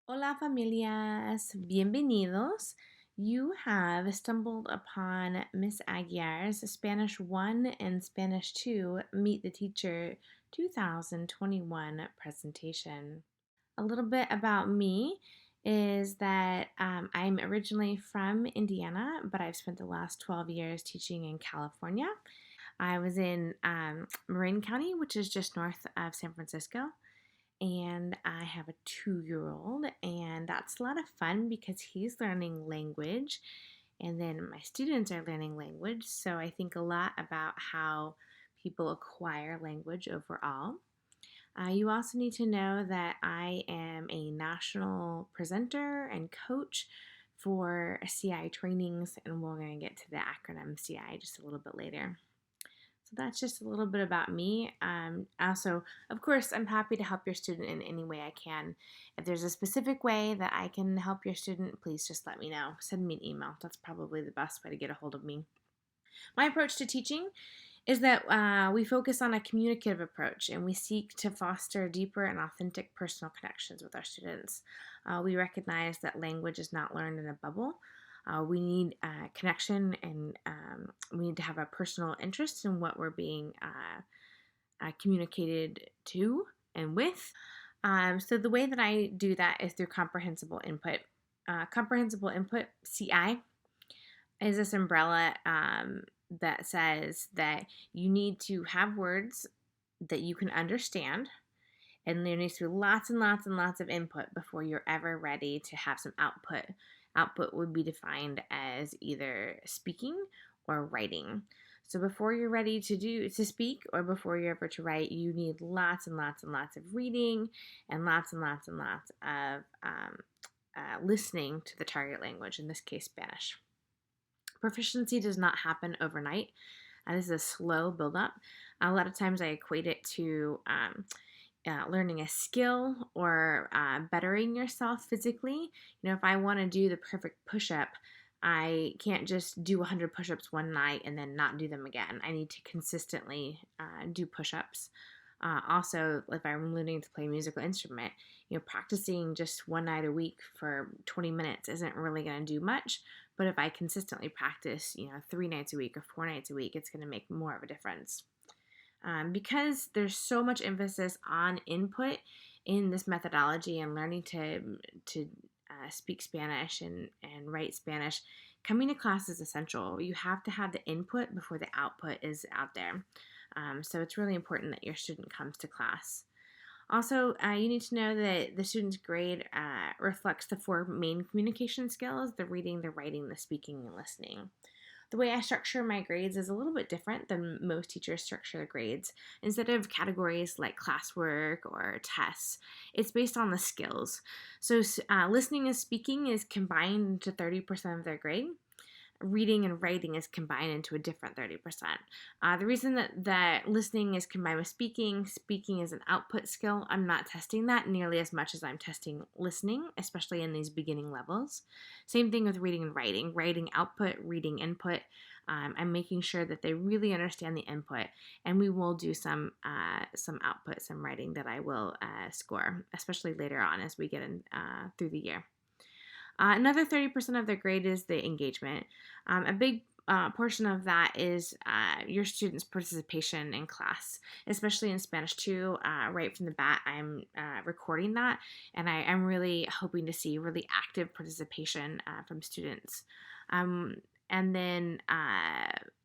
Hola familias, bienvenidos. You have stumbled upon Miss Aguiar's Spanish 1 and Spanish 2 Meet the Teacher 2021 presentation. A little bit about me is that I'm originally from Indiana, but I've spent the last 12 years teaching in California. I was in Marin County, which is just north of San Francisco, and I have a 2 year old, and that's a lot of fun because he's learning language, and then my students are learning language. So I think a lot about how people acquire language overall. You also need to know that I am a national presenter and coach for CI trainings, and we're going to get to the acronym CI just a little bit later. So that's just a little bit about me. Also, of course, I'm happy to help your student in any way I can. If there's a specific way that I can help your student, please just let me know. Send me an email. That's probably the best way to get a hold of me. My approach to teaching is that we focus on a communicative approach and we seek to foster deeper and authentic personal connections with our students. We recognize that language is not learned in a bubble. We need connection, and we need to have a personal interest in what we're being communicated to and with. So the way that I do that is through comprehensible input. Comprehensible input, CI, is this umbrella that says that you need to have words that you can understand, and there needs to be lots and lots and lots of input before you're ever ready to have some output. Output would be defined as either speaking or writing. So before you're ready to speak, or before you're ever to write, you need lots and lots and lots of reading, and lots and lots and lots of listening to the target language, in this case Spanish. Proficiency does not happen overnight. This is a slow buildup. A lot of times I equate it to learning a skill, or bettering yourself physically. If I want to do the perfect push-up, I can't just do 100 push-ups one night and then not do them again. I need to consistently do push-ups. Also, if I'm learning to play a musical instrument, practicing just one night a week for 20 minutes isn't really going to do much. But if I consistently practice, 3 nights a week or 4 nights a week, it's going to make more of a difference. Because there's so much emphasis on input in this methodology and learning to speak Spanish and write Spanish, coming to class is essential. You have to have the input before the output is out there. So it's really important that your student comes to class. Also, you need to know that the student's grade reflects the 4 main communication skills: the reading, the writing, the speaking, and listening. The way I structure my grades is a little bit different than most teachers structure their grades. Instead of categories like classwork or tests, it's based on the skills. So listening and speaking is combined into 30% of their grade. Reading and writing is combined into a different 30%. The reason that listening is combined with speaking is an output skill. I'm not testing that nearly as much as I'm testing listening, especially in these beginning levels. Same thing with reading and writing. Writing output, reading input. I'm making sure that they really understand the input, and we will do some output, some writing that I will score, especially later on as we get in through the year. Another 30% of their grade is the engagement. A big portion of that is your students' participation in class, especially in Spanish 2. Right from the bat, I'm recording that, and I'm really hoping to see really active participation from students. And then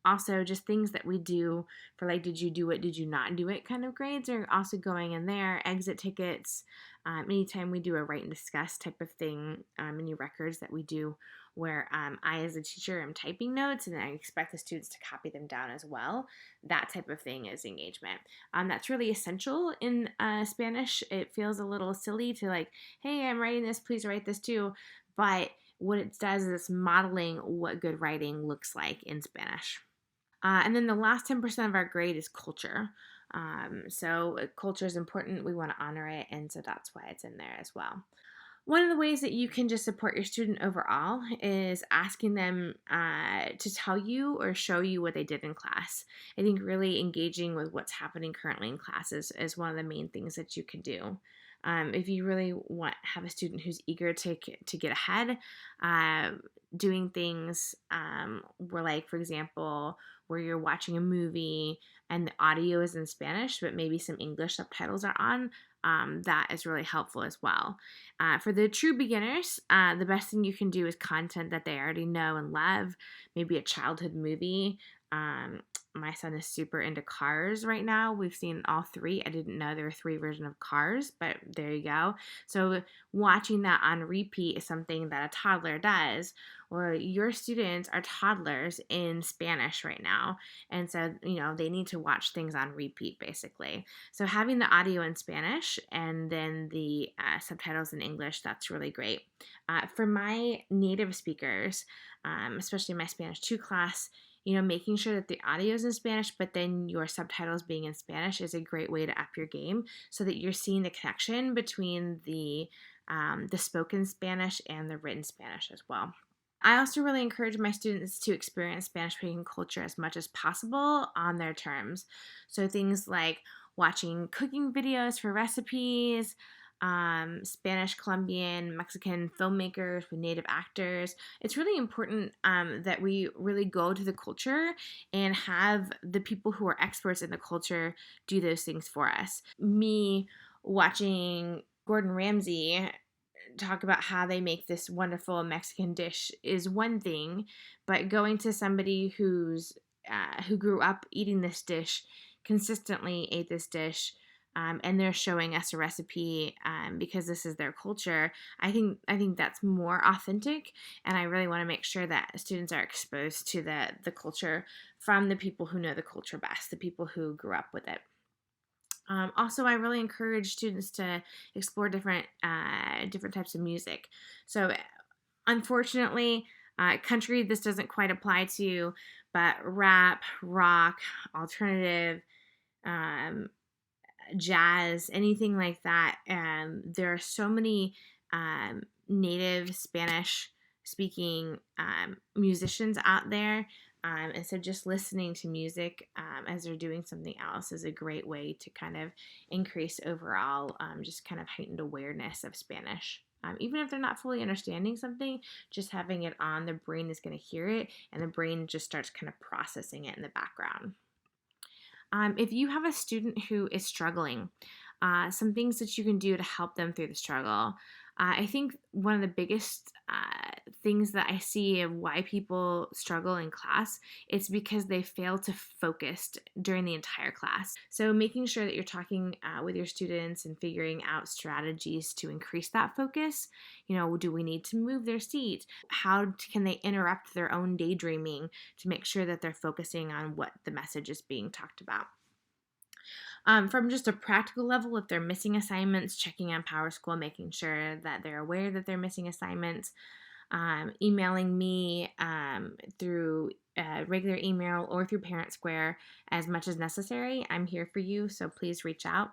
also just things that we do for, like, did you do it, did you not do it kind of grades are also going in there. Exit tickets, anytime we do a write and discuss type of thing, any records that we do where I as a teacher am typing notes and I expect the students to copy them down as well, that type of thing is engagement. That's really essential in Spanish. It feels a little silly to, like, hey, I'm writing this, please write this too, but what it does is it's modeling what good writing looks like in Spanish. And then the last 10% of our grade is culture. So culture is important. We want to honor it, and so that's why it's in there as well. One of the ways that you can just support your student overall is asking them to tell you or show you what they did in class. I think really engaging with what's happening currently in classes is one of the main things that you can do. If you really have a student who's eager to get ahead, uh, doing things where, like, for example, where you're watching a movie and the audio is in Spanish, but maybe some English subtitles are on, that is really helpful as well. For the true beginners, the best thing you can do is content that they already know and love, maybe a childhood movie. My son is super into Cars right now. We've seen all three. I didn't know there were three versions of Cars, but there you go. So watching that on repeat is something that a toddler does. Well, your students are toddlers in Spanish right now. And so, they need to watch things on repeat, basically. So having the audio in Spanish and then the subtitles in English, that's really great. For my native speakers, especially my Spanish 2 class, making sure that the audio is in Spanish, but then your subtitles being in Spanish is a great way to up your game so that you're seeing the connection between the spoken Spanish and the written Spanish as well. I also really encourage my students to experience Spanish speaking culture as much as possible on their terms. So things like watching cooking videos for recipes, Spanish, Colombian, Mexican filmmakers with native actors. It's really important that we really go to the culture and have the people who are experts in the culture do those things for us. Me watching Gordon Ramsay talk about how they make this wonderful Mexican dish is one thing, but going to somebody who grew up eating this dish, consistently ate this dish, and they're showing us a recipe because this is their culture. I think that's more authentic, and I really want to make sure that students are exposed to the culture from the people who know the culture best, the people who grew up with it. Also, I really encourage students to explore different types of music. So, unfortunately, country this doesn't quite apply to, but rap, rock, alternative, jazz, anything like that. There are so many native Spanish speaking musicians out there. And so just listening to music as they're doing something else is a great way to kind of increase overall just kind of heightened awareness of Spanish. Even if they're not fully understanding something, just having it on, the brain is going to hear it, and the brain just starts kind of processing it in the background. If you have a student who is struggling, some things that you can do to help them through the struggle. I think one of the biggest things that I see of why people struggle in class is because they fail to focus during the entire class. So making sure that you're talking with your students and figuring out strategies to increase that focus. Do we need to move their seat? How can they interrupt their own daydreaming to make sure that they're focusing on what the message is being talked about? From just a practical level, if they're missing assignments, checking on PowerSchool, making sure that they're aware that they're missing assignments, emailing me through regular email or through Parent Square as much as necessary. I'm here for you, so please reach out.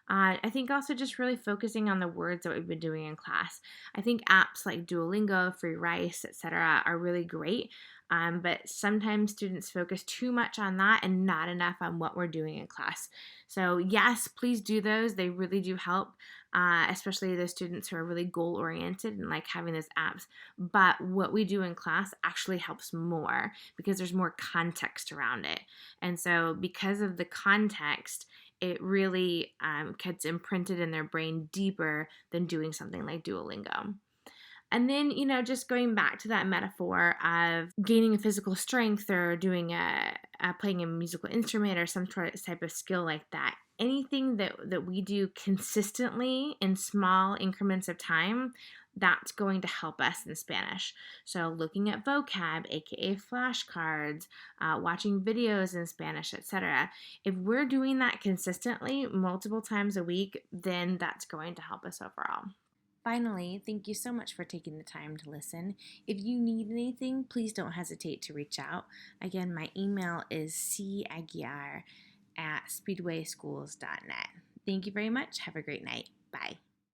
I think also just really focusing on the words that we've been doing in class. I think apps like Duolingo, Free Rice, etc. are really great, but sometimes students focus too much on that and not enough on what we're doing in class. So yes, please do those. They really do help, especially those students who are really goal-oriented and like having those apps. But what we do in class actually helps more because there's more context around it. And so because of the context, it really gets imprinted in their brain deeper than doing something like Duolingo. And then, just going back to that metaphor of gaining a physical strength or doing playing a musical instrument or some type of skill like that, anything that we do consistently in small increments of time, that's going to help us in Spanish. So looking at vocab, aka flashcards, watching videos in Spanish, etc. If we're doing that consistently multiple times a week, then that's going to help us overall. Finally, thank you so much for taking the time to listen. If you need anything, please don't hesitate to reach out. Again, my email is caguiar@speedwayschools.net. Thank you very much. Have a great night. Bye.